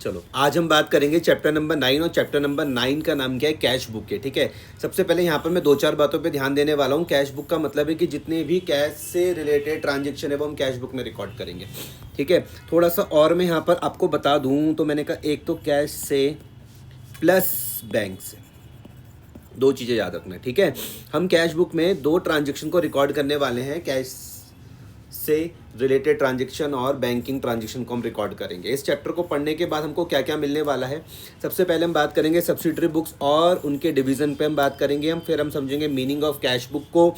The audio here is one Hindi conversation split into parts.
चलो आज हम बात करेंगे चैप्टर नंबर 9 और चैप्टर नंबर 9 का नाम क्या है, कैश बुक है। ठीक है, सबसे पहले यहाँ पर मैं दो चार बातों पे ध्यान देने वाला हूँ। कैश बुक का मतलब है कि जितने भी कैश से रिलेटेड ट्रांजेक्शन है वो हम कैश बुक में रिकॉर्ड करेंगे। ठीक है, थोड़ा सा और मैं यहाँ पर आपको बता दूँ तो मैंने कहा एक तो कैश से प्लस बैंक से, दो चीज़ें याद रखना है। ठीक है, हम कैश बुक में दो ट्रांजेक्शन को रिकॉर्ड करने वाले हैं, कैश से रिलेटेड ट्रांजेक्शन और बैंकिंग ट्रांजेक्शन को हम रिकॉर्ड करेंगे। इस चैप्टर को पढ़ने के बाद हमको क्या क्या मिलने वाला है, सबसे पहले हम बात करेंगे सब्सिडरी बुक्स और उनके डिवीज़न पे हम बात करेंगे। फिर हम समझेंगे मीनिंग ऑफ कैश बुक को,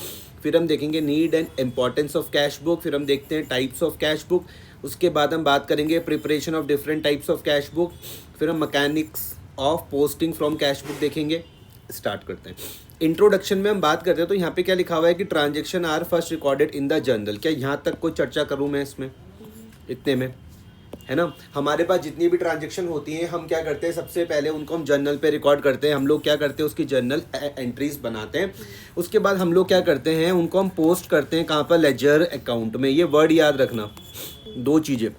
फिर हम देखेंगे need and importance of cash book, फिर हम देखते हैं टाइप्स ऑफ कैश बुक, उसके बाद हम बात करेंगे preparation of different types of cash book, फिर हम mechanics of posting from cash book देखेंगे। स्टार्ट करते हैं। इंट्रोडक्शन में हम बात करते हैं तो यहाँ पे क्या लिखा हुआ है कि transaction are first recorded in the journal. क्या यहाँ तक कोई चर्चा करूँ मैं इसमें, इतने में है ना। हमारे पास जितनी भी ट्रांजेक्शन होती हैं हम क्या करते हैं, सबसे पहले उनको हम जर्नल पे रिकॉर्ड करते हैं। हम लोग क्या करते हैं, उसकी जर्नल एंट्रीज बनाते हैं। उसके बाद हम लोग क्या करते हैं, उनको हम पोस्ट करते हैं कहाँ पर, लेजर अकाउंट में। ये वर्ड याद रखना, दो चीज़ें।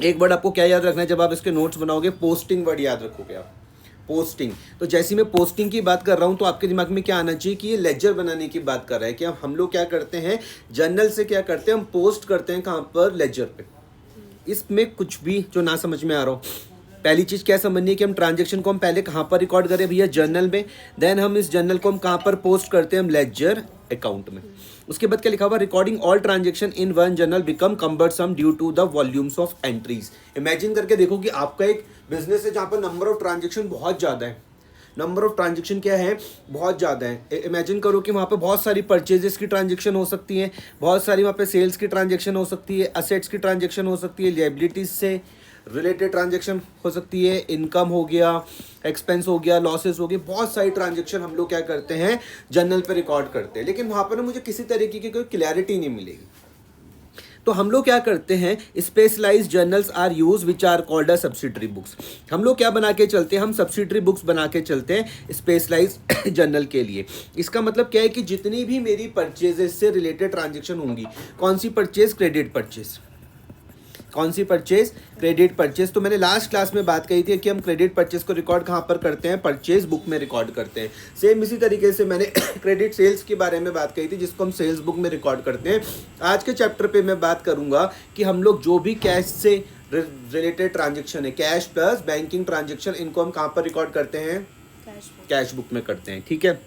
एक वर्ड आपको क्या याद रखना है जब आप इसके नोट्स बनाओगे, पोस्टिंग वर्ड याद रखोगे आप, पोस्टिंग। तो जैसे मैं पोस्टिंग की बात कर रहा हूँ तो आपके दिमाग में क्या आना चाहिए कि ये लेजर बनाने की बात कर रहा है कि हम लोग क्या करते हैं, जर्नल से क्या करते हैं, हम पोस्ट करते हैं कहाँ पर, लेजर पे। इसमें कुछ भी जो ना समझ में आ रहा हो, पहली चीज़ क्या समझनी है कि हम ट्रांजेक्शन को हम पहले कहाँ पर रिकॉर्ड करें भैया, जर्नल में। देन हम इस जर्नल को हम कहाँ पर पोस्ट करते हैं, हम लेजर अकाउंट में। उसके बाद क्या लिखा हुआ, recording all transaction in one journal become cumbersome due to the volumes of entries. Imagine करके देखो कि आपका एक बिजनेस है जहाँ पर नंबर ऑफ ट्रांजेक्शन बहुत ज़्यादा है। नंबर ऑफ ट्रांजेक्शन क्या है, बहुत ज़्यादा है। इमेजिन करो कि वहाँ पे बहुत सारी परचेजेस की ट्रांजेक्शन हो सकती है, बहुत सारी वहाँ पे सेल्स की ट्रांजेक्शन हो सकती है, असेट्स की ट्रांजेक्शन हो सकती है, लायबिलिटीज से रिलेटेड ट्रांजेक्शन हो सकती है, इनकम हो गया, एक्सपेंस हो गया, लॉसेस हो गए, बहुत सारी ट्रांजेक्शन हम लोग क्या करते हैं, जर्नल पे रिकॉर्ड करते हैं। लेकिन वहाँ पर ना मुझे किसी तरीके की कोई क्लैरिटी नहीं मिलेगी। तो हम लोग क्या करते हैं, specialised journals are used which are called a subsidiary books. हम लोग क्या बना के चलते हैं, हम सब्सिडरी बुक्स बना के चलते हैं स्पेशलाइज्ड जर्नल के लिए। इसका मतलब क्या है कि जितनी भी मेरी परचेजेस से रिलेटेड ट्रांजेक्शन होंगी, कौन सी परचेज, क्रेडिट परचेज, कौन सी परचेज, क्रेडिट परचेज। तो मैंने लास्ट क्लास में बात कही थी कि हम क्रेडिट परचेज को रिकॉर्ड कहाँ पर करते हैं, परचेज बुक में रिकॉर्ड करते हैं। सेम इसी तरीके से मैंने क्रेडिट सेल्स के बारे में बात कही थी जिसको हम सेल्स बुक में रिकॉर्ड करते हैं। आज के चैप्टर पे मैं बात करूंगा कि हम लोग जो भी कैश से रिलेटेड ट्रांजेक्शन है, कैश प्लस बैंकिंग ट्रांजेक्शन, इनको हम कहाँ पर रिकॉर्ड करते हैं, कैश बुक में करते हैं। ठीक है,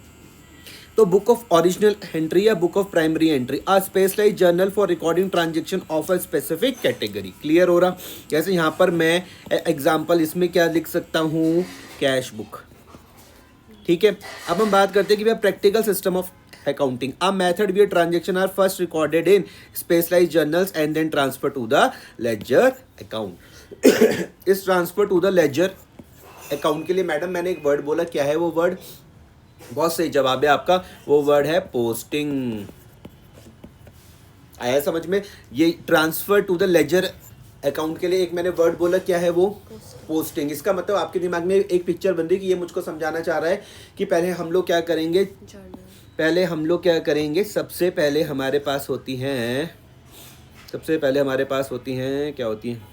तो बुक ऑफ ओरिजिनल एंट्री या book of primary entry, a specialised journal for recording transaction of a specific category. Clear हो रहा। जैसे यहाँ पर मैं एग्जांपल इसमें क्या लिख सकता हूँ, कैश बुक। ठीक है, अब हम बात करते हैं कि practical system of accounting, a method where transaction are first recorded in specialized journals and then transferred to the ledger account. इस transfer to the ledger account के लिए मैडम मैंने एक वर्ड बोला, क्या है वो वर्ड, बहुत सही जवाब है आपका, वो वर्ड है पोस्टिंग। आया समझ में। ये transfer to the ledger account के लिए एक मैंने वर्ड बोला, क्या है वो, पोस्टिंग। इसका मतलब आपके दिमाग में एक पिक्चर बन रही है कि ये मुझको समझाना चाह रहा है कि पहले हम लोग क्या करेंगे, पहले हम लोग क्या करेंगे, सबसे पहले हमारे पास होती हैं, सबसे पहले हमारे पास होती हैं, क्या होती हैं,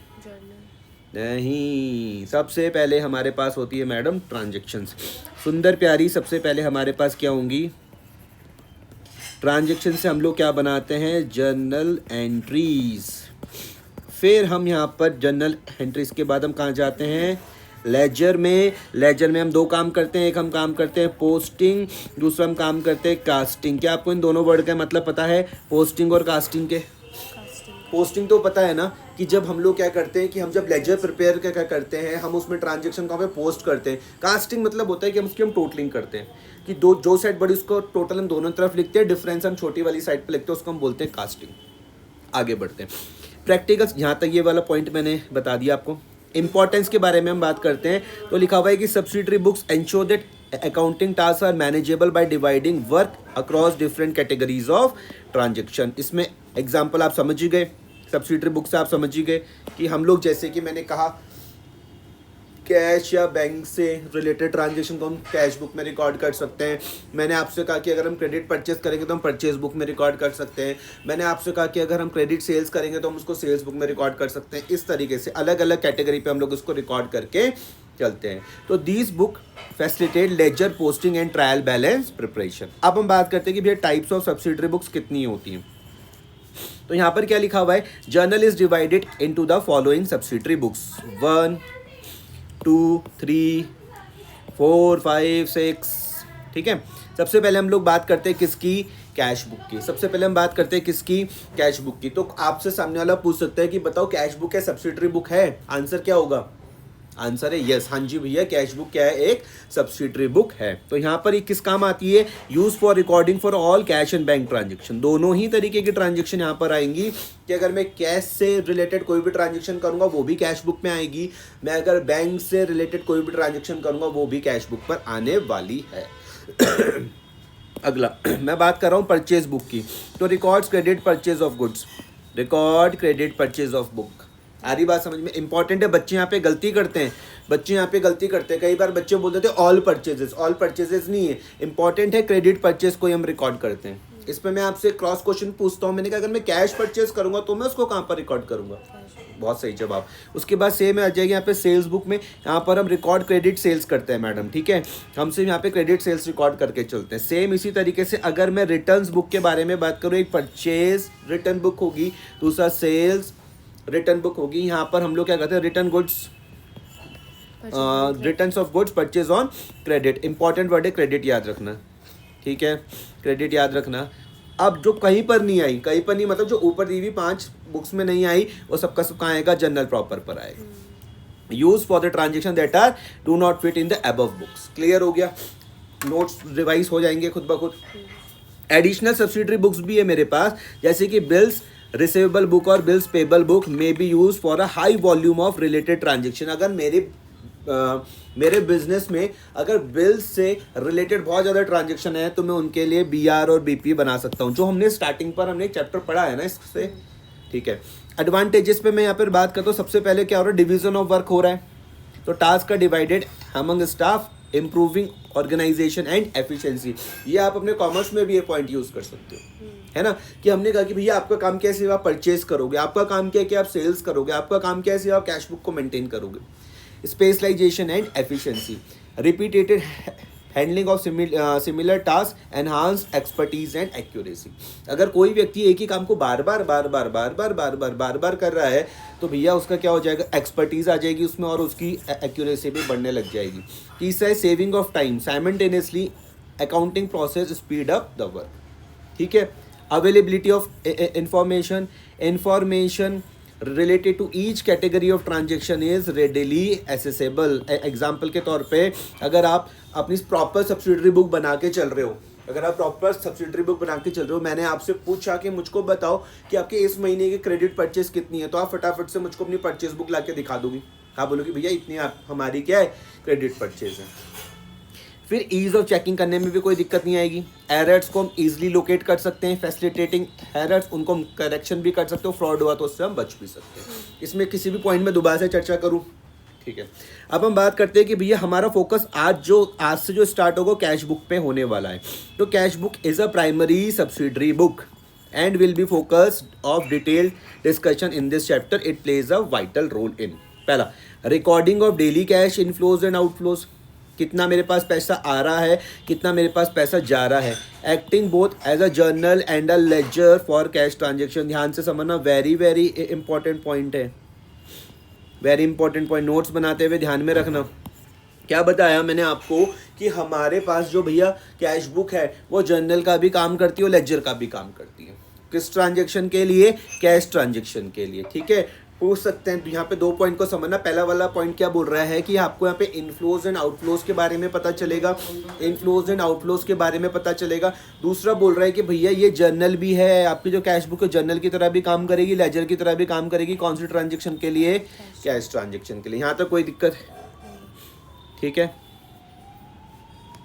नहीं, सबसे पहले हमारे पास होती है मैडम ट्रांजेक्शन्स। सुंदर प्यारी, सबसे पहले हमारे पास क्या होंगी, ट्रांजेक्शन से हम लोग क्या बनाते हैं, जर्नल एंट्रीज। फिर हम यहाँ पर जर्नल एंट्रीज के बाद हम कहाँ जाते हैं, लेजर में। लेजर में हम दो काम करते हैं, एक हम काम करते हैं पोस्टिंग, दूसरा हम काम करते हैं कास्टिंग। क्या आपको इन दोनों वर्ड का मतलब पता है, पोस्टिंग और कास्टिंग के? पोस्टिंग तो पता है ना कि जब हम लोग क्या करते हैं कि हम जब लेजर प्रिपेयर क्या करते हैं, हम उसमें ट्रांजेक्शन को पोस्ट करते हैं। कास्टिंग मतलब होता है कि हम उसकी टोटलिंग करते हैं कि दो जो साइड बड़ी उसको टोटल हम दोनों तरफ लिखते हैं, डिफरेंस हम छोटी वाली साइड पे लिखते हैं, उसको हम बोलते हैं कास्टिंग। आगे बढ़ते हैं, प्रैक्टिकल्स। यहाँ तक ये वाला पॉइंट मैंने बता दिया आपको। इंपॉर्टेंस के बारे में हम बात करते हैं तो लिखा हुआ है कि subsidiary books ensure that accounting task are manageable by dividing work across different categories of transaction. इसमें एग्जांपल आप समझ ही गए, सब्सिडरी बुक से आप समझ ही गए कि हम लोग, जैसे कि मैंने कहा कैश या बैंक से रिलेटेड ट्रांजेक्शन को हम कैश बुक में रिकॉर्ड कर सकते हैं। मैंने आपसे कहा कि अगर हम क्रेडिट परचेज करेंगे तो हम परचेज बुक में रिकॉर्ड कर सकते हैं। मैंने आपसे कहा कि अगर हम क्रेडिट सेल्स करेंगे तो हम उसको सेल्स बुक में रिकॉर्ड कर सकते हैं। इस तरीके से अलग अलग कैटेगरी पे हम लोग इसको रिकॉर्ड करके चलते हैं। तो these book facilitate ledger posting and trial balance preparation. अब हम बात करते हैं कि भैया टाइप्स ऑफ सब्सिडरी बुक्स कितनी होती हैं। तो यहाँ पर क्या लिखा हुआ है, journal is divided into the following subsidiary books 1 2 3 4 5 6। ठीक है, सबसे पहले हम लोग बात करते हैं किसकी, कैश बुक की। सबसे पहले हम बात करते हैं किसकी, कैश बुक की। तो आपसे सामने वाला पूछ सकता है कि बताओ कैश बुक है सब्सिडरी बुक है, आंसर क्या होगा, आंसर है यस, हाँ जी भैया कैश बुक क्या है, एक सब्सिडरी बुक है। तो यहाँ पर ये किस काम आती है, use for recording for all cash and bank transaction. दोनों ही तरीके की ट्रांजेक्शन यहाँ पर आएंगी कि अगर मैं कैश से रिलेटेड कोई भी ट्रांजेक्शन करूंगा वो भी कैश बुक में आएगी, मैं अगर बैंक से रिलेटेड कोई भी ट्रांजेक्शन करूंगा वो भी कैश बुक पर आने वाली है। अगला मैं बात कर रहा हूँ परचेज बुक की। तो records credit purchase of goods, record credit purchase of book. आ रही बात समझ में, इंपॉर्टेंट है। बच्चे यहाँ पे गलती करते हैं, कई बार बच्चे बोल देते हैं ऑल परचेजेस नहीं है, इंपॉर्टेंट है क्रेडिट परचेज को ही हम रिकॉर्ड करते हैं। इस पर मैं आपसे क्रॉस क्वेश्चन पूछता हूँ, मैंने कहा अगर मैं कैश परचेज करूंगा तो मैं उसको कहाँ पर रिकॉर्ड करूंगा, बहुत सही जवाब। उसके बाद सेम आ जाएगी यहाँ पे सेल्स बुक में, यहाँ पर हम रिकॉर्ड क्रेडिट सेल्स करते हैं मैडम, ठीक है, हम सिर्फ यहाँ पे क्रेडिट सेल्स रिकॉर्ड करके चलते हैं। सेम इसी तरीके से अगर मैं रिटर्न्स बुक के बारे में बात करूँ, एक परचेज रिटर्न बुक होगी, दूसरा सेल्स रिटर्न बुक होगी। यहाँ पर हम लोग क्या करते हैं, return goods, returns of goods purchase on credit. Important word है क्रेडिट, याद रखना, ठीक है, क्रेडिट याद रखना। अब जो कहीं पर नहीं मतलब जो ऊपर दी हुई 5 बुक्स में नहीं आई, वो सबका सब कहाँ आएगा, जनरल प्रॉपर पर आएगा। Use for the transaction that are do not fit in the above books. Clear हो गया, नोट्स रिवाइज हो जाएंगे खुद ब खुद। एडिशनल सब्सिडरी बुक्स भी है मेरे पास, जैसे कि बिल्स रिसीवेबल बुक और bills payable book may be use for a high volume of related transaction. अगर मेरे बिजनेस में अगर बिल्स से रिलेटेड बहुत ज़्यादा ट्रांजेक्शन है तो मैं उनके लिए BR और BP बना सकता हूँ, जो हमने स्टार्टिंग पर हमने एक चैप्टर पढ़ा है ना इससे, ठीक है। एडवांटेजेस पे मैं यहाँ पर बात करता हूँ। सबसे पहले क्या हो रहा है, डिवीजन ऑफ वर्क हो रहा है, तो टास्क का divided among staff, improving organisation and efficiency. ये आप अपने कॉमर्स में भी ये पॉइंट यूज कर सकते हो, है ना, कि हमने कहा कि भैया आपका काम क्या है, सिर्फ आप परचेज करोगे, आपका काम क्या है कि आप सेल्स करोगे, आपका काम क्या है सिर्फ आप कैश बुक को मेंटेन करोगे। Specialisation and efficiency, repeated handling of similar task, enhance expertise and accuracy. अगर कोई व्यक्ति एक ही काम को बार बार कर रहा है तो भैया उसका क्या हो जाएगा, एक्सपर्टीज आ जाएगी उसमें और उसकी एक्यूरेसी भी बढ़ने लग जाएगी। तीसरा है saving of time, simultaneously accounting process speed up the work, ठीक है। Availability of information related to each category of transaction is readily accessible। Example के तौर पे अगर आप अपनी प्रॉपर सब्सिडरी बुक बना के चल रहे हो, मैंने आपसे पूछा कि मुझको बताओ कि आपके इस महीने की क्रेडिट परचेज कितनी है, तो आप फटाफट से मुझको अपनी परचेज बुक ला के दिखा दोगी, हाँ बोलोगी भैया इतनी हमारी क्या है क्रेडिट परचेज है। फिर ईज ऑफ चेकिंग करने में भी कोई दिक्कत नहीं आएगी। एरर्स को हम ईजिली लोकेट कर सकते हैं, फैसिलिटेटिंग एरर्स, उनको हम करेक्शन भी कर सकते हो, फ्रॉड हुआ तो उससे हम बच भी सकते हैं। इसमें किसी भी पॉइंट में दोबारा से चर्चा करूं, ठीक है। अब हम बात करते हैं कि भैया हमारा फोकस आज से जो स्टार्ट होगा कैश बुक पे होने वाला है। तो cash book is a primary subsidiary book and will be focused of detailed discussion in this chapter. It plays a vital role in, पहला recording of daily cash inflows and outflows, कितना मेरे पास पैसा आ रहा है, कितना मेरे पास पैसा जा रहा है। Acting both as a journal and a ledger for cash transaction, ध्यान से समझना, वेरी वेरी इंपॉर्टेंट पॉइंट है, वेरी इंपॉर्टेंट पॉइंट, नोट्स बनाते हुए ध्यान में रखना। क्या बताया मैंने आपको कि हमारे पास जो भैया कैश बुक है वो जर्नल का भी काम करती है और लेजर का भी काम करती है। किस ट्रांजेक्शन के लिए, कैश ट्रांजेक्शन के लिए, ठीक है। पूछ सकते हैं, तो यहाँ पे 2 पॉइंट को समझना। पहला वाला पॉइंट क्या बोल रहा है कि आपको यहाँ पे इनफ्लोज एंड आउटफ्लोज के बारे में पता चलेगा, इनफ्लोज एंड आउटफ्लोज के बारे में पता चलेगा। दूसरा बोल रहा है कि भैया ये जर्नल भी है, आपकी जो कैश बुक है जर्नल की तरह भी काम करेगी, लेजर की तरह भी काम करेगी। कौन सी ट्रांजेक्शन के लिए, कैश ट्रांजेक्शन के लिए। यहाँ तक कोई दिक्कत, ठीक है।